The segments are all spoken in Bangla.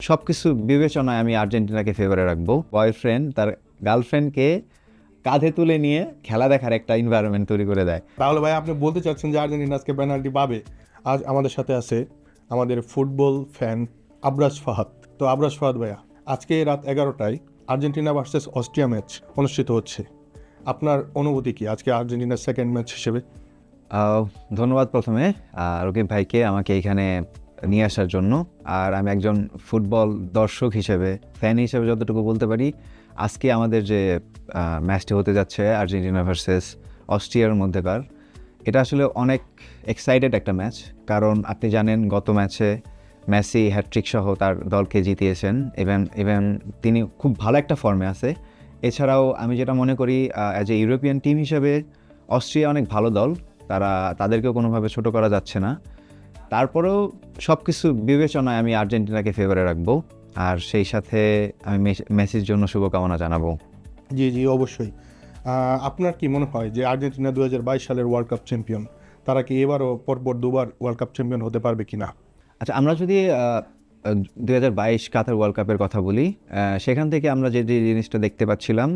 সব কিছু বিবেচনায় আমি আর্জেন্টিনাকে ফেভারে রাখবো। বয়ফ্রেন্ড তার গার্লফ্রেন্ডকে কাঁধে তুলে নিয়ে খেলা দেখার একটা এনভায়রনমেন্ট তৈরি করে দেয়। তাহলে ভাই আপনি বলতে চাচ্ছেন যে আর্জেন্টিনা আজকে পেনাল্টি পাবে? আজ আমাদের সাথে আছে আমাদের ফুটবল ফ্যান আবরাজ ফাহাদ। তো আবরাজ ফাহাদ ভাইয়া, আজকে রাত 11টায় আর্জেন্টিনা ভার্সেস অস্ট্রিয়া ম্যাচ অনুষ্ঠিত হচ্ছে। আপনার অনুভূতি কি আজকে আর্জেন্টিনার সেকেন্ড ম্যাচ হিসেবে? ধন্যবাদ প্রথমে রকিব ভাইকে আমাকে এখানে নিয়ে আসার জন্য। আর আমি একজন ফুটবল দর্শক হিসেবে, ফ্যান হিসেবে যতটুকু বলতে পারি, আজকে আমাদের যে ম্যাচটি হতে যাচ্ছে আর্জেন্টিনা ভার্সেস অস্ট্রিয়ার মধ্যেকার, এটা আসলে অনেক এক্সাইটেড একটা ম্যাচ। কারণ আপনি জানেন গত ম্যাচে মেসি হ্যাটট্রিক সহ তার দলকে জিতিয়েছেন, ইভেন তিনি খুব ভালো একটা ফর্মে আছে। এছাড়াও আমি যেটা মনে করি, অ্যাজ এ ইউরোপিয়ান টিম হিসেবে অস্ট্রিয়া অনেক ভালো দল, তাদেরকেও কোনোভাবে ছোট করা যাচ্ছে না। তারপরেও সব কিছু বিবেচনায় আমি আর্জেন্টিনাকে ফেভারে রাখবো, আর সেই সাথে আমি মেসির জন্য শুভকামনা জানাবো। জি জি, অবশ্যই। আপনার কি মনে হয় যে আর্জেন্টিনা 2022 সালের ওয়ার্ল্ড কাপ চ্যাম্পিয়ন, তারা কি এবারও পরপর দুবার ওয়ার্ল্ড কাপ চ্যাম্পিয়ন হতে পারবে কিনা? আচ্ছা, আমরা যদি 2022 কাতার ওয়ার্ল্ড কাপের কথা বলি, সেখান থেকে আমরা যে জিনিসটা দেখতে পাচ্ছিলাম,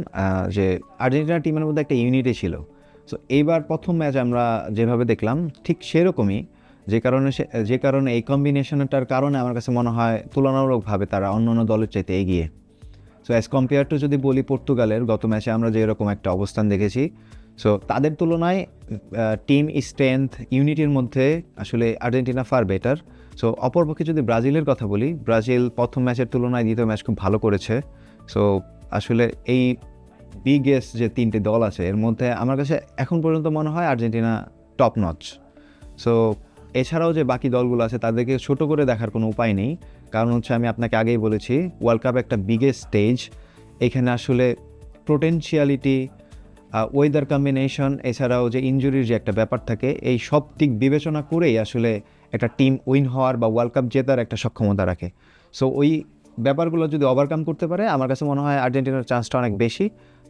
যে আর্জেন্টিনা টিমের মধ্যে একটা ইউনিটি ছিল। সো এইবার প্রথম ম্যাচ আমরা যেভাবে দেখলাম ঠিক সেরকমই, যে কারণে এই কম্বিনেশনটার কারণে আমার কাছে মনে হয় তুলনামূলকভাবে তারা অন্য দলের চাইতে এগিয়ে। সো অ্যাজ কম্পেয়ার টু যদি বলি পর্তুগালের গত ম্যাচে আমরা যে এরকম একটা অবস্থান দেখেছি, সো তাদের তুলনায় টিম স্ট্রেংথ, ইউনিটির মধ্যে আসলে আর্জেন্টিনা ফার বেটার। সো অপরপক্ষে যদি ব্রাজিলের কথা বলি, ব্রাজিল প্রথম ম্যাচের তুলনায় দ্বিতীয় ম্যাচ খুব ভালো করেছে। সো আসলে এই বিগেস্ট যে তিনটে দল আছে এর মধ্যে আমার কাছে এখন পর্যন্ত মনে হয় আর্জেন্টিনা টপ নচ। সো এছাড়াও যে বাকি দলগুলো আছে তাদেরকে ছোট করে দেখার কোনো উপায় নেই, কারণ হচ্ছে আমি আপনাকে আগেই বলেছি ওয়ার্ল্ড কাপ একটা বিগেস্ট স্টেজ। এখানে আসলে পোটেনশিয়ালিটি, ওয়েদার কম্বিনেশন, এছাড়াও যে ইনজুরির যে একটা ব্যাপার থাকে, এই সব দিক বিবেচনা করেই আসলে একটা টিম উইন হওয়ার বা ওয়ার্ল্ড কাপ জেতার একটা সক্ষমতা রাখে। সো ওই ব্যাপারগুলো যদি ওভারকাম করতে পারে আমার কাছে মনে হয় আর্জেন্টিনার চান্সটা অনেক বেশি।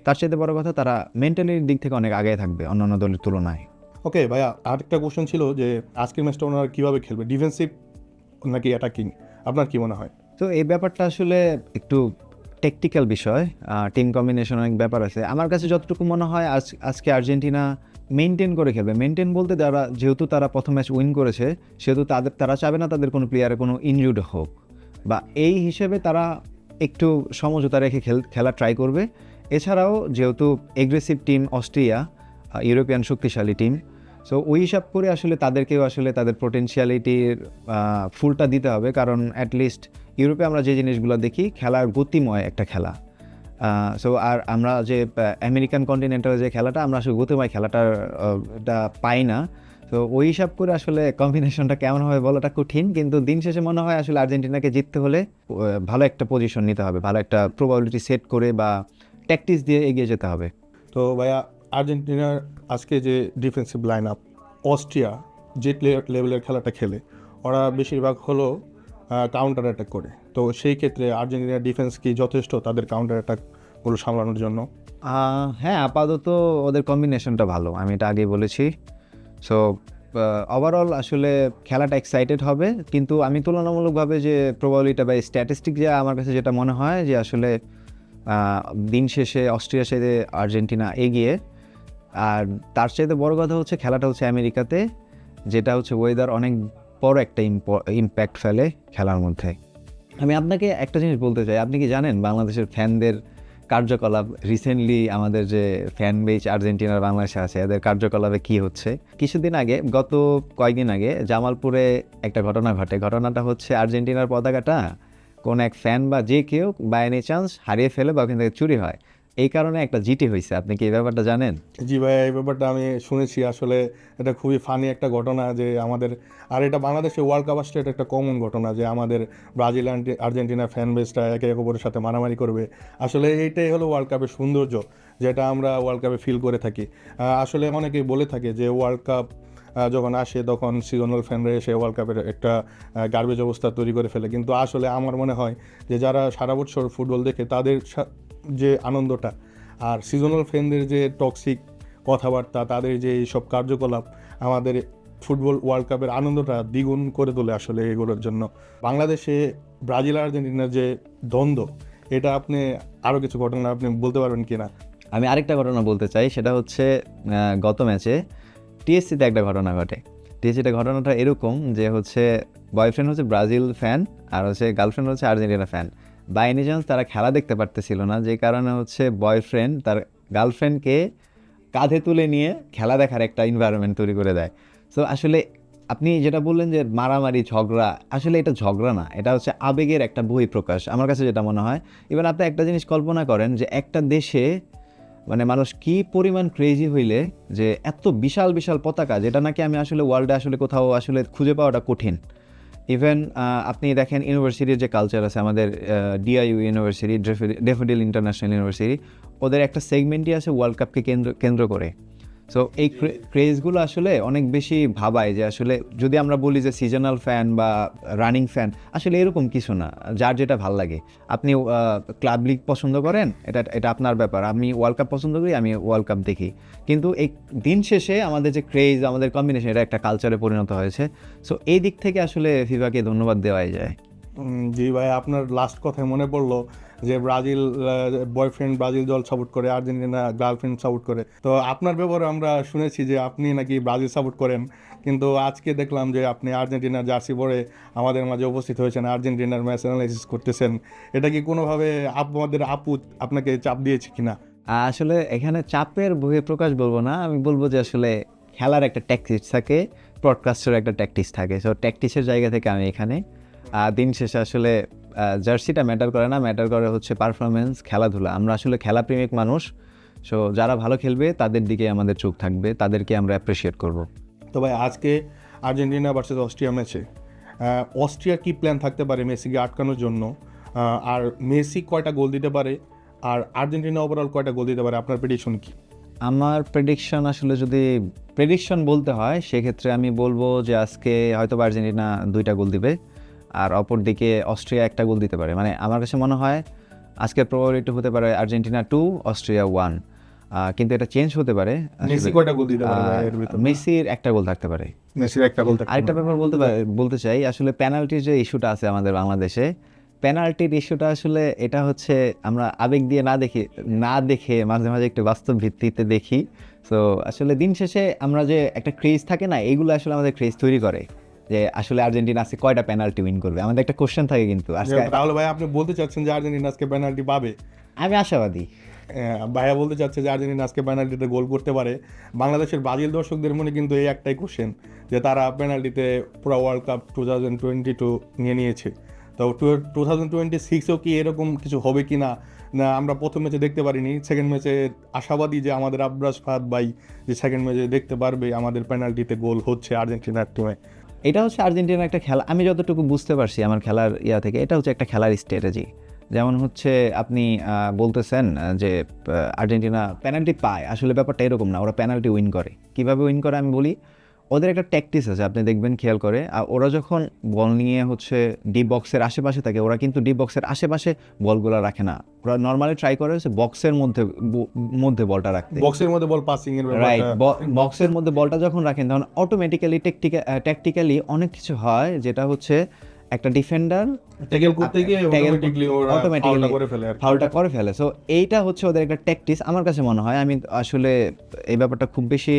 তার চাইতে বড় কথা, তারা মেন্টালিটির দিক থেকে অনেক আগে থাকবে অন্যান্য দলের তুলনায়। ওকে ভাইয়া, আরেকটা কোশ্চেন ছিল যে আজকের ম্যাচটা ওনারা কীভাবে খেলবে, ডিফেন্সিভ নাকি অ্যাটাকিং? আপনার কি মনে হয়? তো এই ব্যাপারটা আসলে একটু টেকটিক্যাল বিষয়, টিম কম্বিনেশন অনেক ব্যাপার আছে। আমার কাছে যতটুকু মনে হয় আজকে আর্জেন্টিনা মেনটেন করে খেলবে। মেনটেন বলতে যেহেতু তারা প্রথম ম্যাচ উইন করেছে, সেহেতু তারা চাবে না তাদের কোনো প্লেয়ারে কোনো ইনজুর্ড হোক, বা এই হিসেবে তারা একটু সমঝোতা রেখে খেলা ট্রাই করবে। এছাড়াও যেহেতু এগ্রেসিভ টিম অস্ট্রিয়া, ইউরোপিয়ান শক্তিশালী টিম, সো ওই হিসাব করে আসলে তাদেরকেও আসলে তাদের পোটেনশিয়ালিটির ফুলটা দিতে হবে। কারণ অ্যাটলিস্ট ইউরোপে আমরা যে জিনিসগুলো দেখি, খেলার গতিময় একটা খেলা। সো আর আমরা যে আমেরিকান কন্টিনেন্টাল যে খেলাটা, আমরা আসলে গতিময় খেলাটার পাই না। তো ওই হিসাব করে আসলে কম্বিনেশনটা কেমন হবে বলাটা কঠিন, কিন্তু দিন শেষে মনে হয় আসলে আর্জেন্টিনাকে জিততে হলে ভালো একটা পজিশন নিতে হবে, ভালো একটা প্রবাবিলিটি সেট করে বা ট্যাকটিক্স দিয়ে এগিয়ে যেতে হবে। তো ভাইয়া, আর্জেন্টিনার আজকে যে ডিফেন্সিভ লাইন আপ, অস্ট্রিয়া যে লেভেলের খেলাটা খেলে, ওরা বেশিরভাগ হলো কাউন্টার অ্যাটাক করে। তো সেই ক্ষেত্রে আর্জেন্টিনার ডিফেন্স কি যথেষ্ট তাদের কাউন্টার অ্যাটাকগুলো সামলানোর জন্য? হ্যাঁ, আপাতত ওদের কম্বিনেশনটা ভালো, আমি এটা আগেই বলেছি। সো ওভারঅল আসলে খেলাটা এক্সাইটেড হবে, কিন্তু আমি তুলনামূলকভাবে যে প্রবাবিলিটা বা স্ট্যাটিস্টিক যে আমার কাছে যেটা মনে হয় যে আসলে দিন শেষে অস্ট্রিয়ার সাথে আর্জেন্টিনা এগিয়ে। আর তার চাইতে বড় কথা হচ্ছে খেলাটা হচ্ছে আমেরিকাতে, যেটা হচ্ছে ওয়েদার অনেক বড় একটা ইম্প্যাক্ট ফেলে খেলার মধ্যে। আমি আপনাকে একটা জিনিস বলতে চাই, আপনি কি জানেন বাংলাদেশের ফ্যানদের কার্যকলাপ রিসেন্টলি, আমাদের যে ফ্যান বেজ আর্জেন্টিনার বাংলাদেশে আছে এদের কার্যকলাপে কি হচ্ছে? গত কয়েকদিন আগে জামালপুরে একটা ঘটনা ঘটে। ঘটনাটা হচ্ছে আর্জেন্টিনার পতাকাটা কোন এক ফ্যান বা যে কেউ বাই এনি চান্স হারিয়ে ফেলে বা ওখান থেকে চুরি হয়, এই কারণে একটা জিটি হয়েছে। আপনি কি এই ব্যাপারটা জানেন? জি ভাই, এই ব্যাপারটা আমি শুনেছি। আসলে এটা খুবই ফানি একটা ঘটনা যে আমাদের, আর এটা বাংলাদেশে ওয়ার্ল্ড কাপ আসলে এটা একটা কমন ঘটনা যে আমাদের ব্রাজিল আর্জেন্টিনা ফ্যান বেসটা একে অপরের সাথে মারামারি করবে। আসলে এইটাই হলো ওয়ার্ল্ড কাপের সৌন্দর্য, যেটা আমরা ওয়ার্ল্ড কাপে ফিল করে থাকি। আসলে অনেকেই বলে থাকে যে ওয়ার্ল্ড কাপ যখন আসে তখন সিজনাল ফ্যানরা এসে ওয়ার্ল্ড কাপের একটা গার্বেজ অবস্থা তৈরি করে ফেলে, কিন্তু আসলে আমার মনে হয় যে যারা সারা বছর ফুটবল দেখে তাদের যে আনন্দটা, আর সিজনাল ফ্যানদের যে টক্সিক কথাবার্তা, তাদের যে সব কার্যকলাপ আমাদের ফুটবল ওয়ার্ল্ড কাপের আনন্দটা দ্বিগুণ করে তোলে আসলে এগুলোর জন্য। বাংলাদেশে ব্রাজিল আর আর্জেন্টিনার যে দ্বন্দ্ব, এটা আপনি আরও কিছু ঘটনা আপনি বলতে পারবেন কি না? আমি আরেকটা ঘটনা বলতে চাই, সেটা হচ্ছে গত ম্যাচে টিএসসিতে একটা ঘটনা ঘটে। টিএসসিতে ঘটনাটা এরকম যে হচ্ছে বয়ফ্রেন্ড হচ্ছে ব্রাজিল ফ্যান আর হচ্ছে গার্লফ্রেন্ড হচ্ছে Argentina fan. By any chance তারা খেলা দেখতে পারতেছিল না, যে কারণে হচ্ছে বয়ফ্রেন্ড তার গার্লফ্রেন্ডকে কাঁধে তুলে নিয়ে খেলা দেখার একটা এনভায়রনমেন্ট তৈরি করে দেয়। সো আসলে আপনি যেটা বললেন যে মারামারি ঝগড়া, আসলে এটা ঝগড়া না, এটা হচ্ছে আবেগের একটা বহিঃপ্রকাশ আমার কাছে যেটা মনে হয়। এবার আপনি একটা জিনিস কল্পনা করেন যে একটা দেশে মানে মানুষ কি পরিমাণ ক্রেজি হইলে যে এত বিশাল বিশাল পতাকা, যেটা নাকি আমি আসলে ওয়ার্ল্ডে আসলে কোথাও আসলে খুঁজে পাওয়াটা কঠিন। ইভেন আপনি দেখেন ইউনিভার্সিটির যে কালচার আছে আমাদের, DIU university, daffodil international university, ওদের একটা সেগমেন্টই আছে ওয়ার্ল্ড কাপকে কেন্দ্র করে। সো এই ক্রেজগুলো আসলে অনেক বেশি ভাবায় যে আসলে যদি আমরা বলি যে সিজনাল ফ্যান বা রানিং ফ্যান, আসলে এরকম কিছু না, যার যেটা ভাল লাগে। আপনি ক্লাব লিগ পছন্দ করেন, এটা আপনার ব্যাপার। আমি ওয়ার্ল্ড কাপ পছন্দ করি, আমি ওয়ার্ল্ড কাপ দেখি। কিন্তু এই দিন শেষে আমাদের যে ক্রেজ, আমাদের কম্বিনেশন, এটা একটা কালচারে পরিণত হয়েছে। সো এই দিক থেকে আসলে ফিফাকে ধন্যবাদ দেওয়াই যায়। জি ভাই, আপনার লাস্ট কথায় মনে পড়লো যে ব্রাজিল বয়ফ্রেন্ড ব্রাজিল দল সাপোর্ট করে, আর্জেন্টিনা গার্লফ্রেন্ড সাপোর্ট করে। তো আপনার ব্যাপারে আমরা শুনেছি যে আপনি নাকি ব্রাজিল সাপোর্ট করেন, কিন্তু আজকে দেখলাম যে আপনি আর্জেন্টিনার জার্সি পরে আমাদের মাঝে উপস্থিত হয়েছেন, আর্জেন্টিনার ম্যাচ অ্যানালাইসিস করতেছেন। এটা কি কোনোভাবে আমাদের আপু আপনাকে চাপ দিয়েছে কিনা? আসলে এখানে চাপের বহিঃপ্রকাশ বলবো না, আমি বলবো যে আসলে খেলার একটা ট্যাকটিক্স থাকে, ব্রডকাস্টের একটা ট্যাকটিক্স থাকে। সো ট্যাকটিক্সের জায়গা থেকে আমি এখানে দিন শেষে আসলে জার্সিটা ম্যাটার করে না, ম্যাটার করে হচ্ছে পারফরমেন্স, খেলাধুলা। আমরা আসলে খেলাপ্রেমিক মানুষ। সো যারা ভালো খেলবে তাদের দিকে আমাদের চোখ থাকবে, তাদেরকে আমরা অ্যাপ্রিসিয়েট করব। তো ভাই, আজকে আর্জেন্টিনা ভার্সেস অস্ট্রিয়া ম্যাচে অস্ট্রিয়ার কী প্ল্যান থাকতে পারে মেসিকে আটকানোর জন্য? আর মেসি কয়টা গোল দিতে পারে, আর আর্জেন্টিনা ওভারঅল কয়টা গোল দিতে পারে? আপনার প্রেডিকশন কি? আমার প্রেডিকশন, আসলে যদি প্রেডিকশন বলতে হয় সেক্ষেত্রে আমি বলবো যে আজকে হয়তো আর্জেন্টিনা 2টা গোল দিবে, আর অপর দিকে অস্ট্রিয়া 1টা গোল দিতে পারে। মানে আমার কাছে মনে হয় আজকের প্রবাবিলিটি হতে পারে আর্জেন্টিনা 2 অস্ট্রিয়া 1, কিন্তু এটা চেঞ্জ হতে পারে। মেসি কয়টা গোল দিতে পারে এর ভিতর? মেসির 1টা গোল থাকতে পারে। মেসির একটা গোল আরেকটা ব্যাপার বলতে চাই, আসলে পেনাল্টির যে ইস্যুটা আছে আমাদের বাংলাদেশে, পেনাল্টির ইস্যুটা আসলে এটা হচ্ছে আমরা আবেগ দিয়ে না দেখে মাঝে মাঝে একটু বাস্তব ভিত্তিতে দেখি। সো আসলে দিন শেষে আমরা যে একটা ক্রেজ থাকে না, এইগুলো আসলে আমাদের ক্রেজ তৈরি করে যে আসলে আর্জেন্টিনা আজকে কয়টা পেনাল্টি উইন করবে, আমাদের একটা কোশ্চেন থাকে। কিন্তু আজকে তাহলে ভাই আপনি বলতে চাচ্ছেন যে আর্জেন্টিনা আজকে পেনাল্টি পাবে? আমি আশাবাদী। ভাইয়া বলতে চাচ্ছে যে আর্জেন্টিনা আজকে পেনাল্টিতে গোল করতে পারে। বাংলাদেশের ব্রাজিল দর্শকদের মনে কিন্তু এই একটাই কোশ্চেন যে তারা পেনাল্টিতে পুরো ওয়ার্ল্ড কাপ 2022 নিয়ে নিয়েছে। তো 2026-এও কি এরকম কিছু হবে কি না? না, আমরা প্রথম ম্যাচে দেখতে পারিনি, সেকেন্ড ম্যাচে আশাবাদী যে আমাদের আব্রাস ফাহাদ ভাই যে সেকেন্ড ম্যাচে দেখতে পারবে আমাদের পেনাল্টিতে গোল হচ্ছে আর্জেন্টিনার টিমে। এটা হচ্ছে আর্জেন্টিনার একটা খেলা, আমি যতটুকু বুঝতে পারছি আমার খেলার থেকে, এটা হচ্ছে একটা খেলার স্ট্র্যাটেজি। যেমন হচ্ছে আপনি বলতেছেন যে আর্জেন্টিনা পেনাল্টি পায়, আসলে ব্যাপারটা এরকম না, ওরা পেনাল্টি উইন করে। কিভাবে উইন করে আমি বলি, ওদের একটা ট্যাকটিক্স আছে, আপনি দেখবেন খেয়াল করে। আর ওরা যখন বল নিয়ে হচ্ছে ডিপ বক্সের আশেপাশে থাকে, ওরা কিন্তু ডিপ বক্সের আশেপাশে বলগুলো রাখে না, ওরা নর্মালি ট্রাই করে হচ্ছে বক্সের মধ্যে বলটা রাখতে। বক্সের মধ্যে বল পাসিং এর রাইট, বক্সের মধ্যে বলটা যখন রাখেন তখন অটোমেটিক্যালি ট্যাকটিক্যালি অনেক কিছু হয়, যেটা হচ্ছে একটা ডিফেন্ডার ট্যাকল করতে গিয়ে অটোমেটিক্যালি ফাউলটা করে ফেলে। সো এইটা হচ্ছে ওদের একটা ট্যাকটিক্স আমার কাছে মনে হয়। আমি আসলে এই ব্যাপারটা খুব বেশি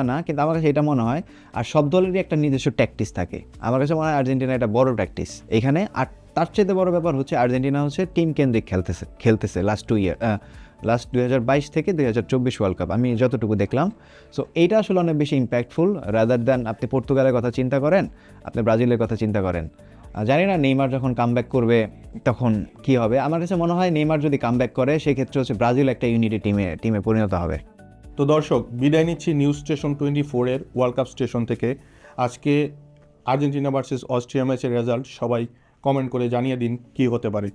না, কিন্তু আমার কাছে এটা মনে হয়। আর সব দলেরই একটা নিজস্ব ট্যাকটিক্স থাকে, আমার কাছে মনে হয় আর্জেন্টিনা একটা বড় ট্যাকটিক্স এখানে। আর তার চেয়ে বড় ব্যাপার হচ্ছে আর্জেন্টিনা হচ্ছে টিম কেন্দ্রিক খেলতেছে লাস্ট 2022 থেকে 2024 ওয়ার্ল্ড কাপ আমি যতটুকু দেখলাম। সো এইটা আসলে অনেক বেশি ইম্প্যাক্টফুল রাদার দ্যান আপনি পর্তুগালের কথা চিন্তা করেন, আপনি ব্রাজিলের কথা চিন্তা করেন। জানি না নেইমার যখন কামব্যাক করবে তখন কি হবে। আমার কাছে মনে হয় নেইমার যদি কামব্যাক করে সেক্ষেত্রে হচ্ছে ব্রাজিল একটা ইউনিটি টিমে পরিণত হবে। তো দর্শক, বিদায় নিচ্ছি নিউজ স্টেশন 24-এর ওয়ার্ল্ড কাপ স্টেশন থেকে। আজকে আর্জেন্টিনা ভার্সেস অস্ট্রিয়া ম্যাচের রেজাল্ট সবাই কমেন্ট করে জানিয়ে দিন কী হতে পারে।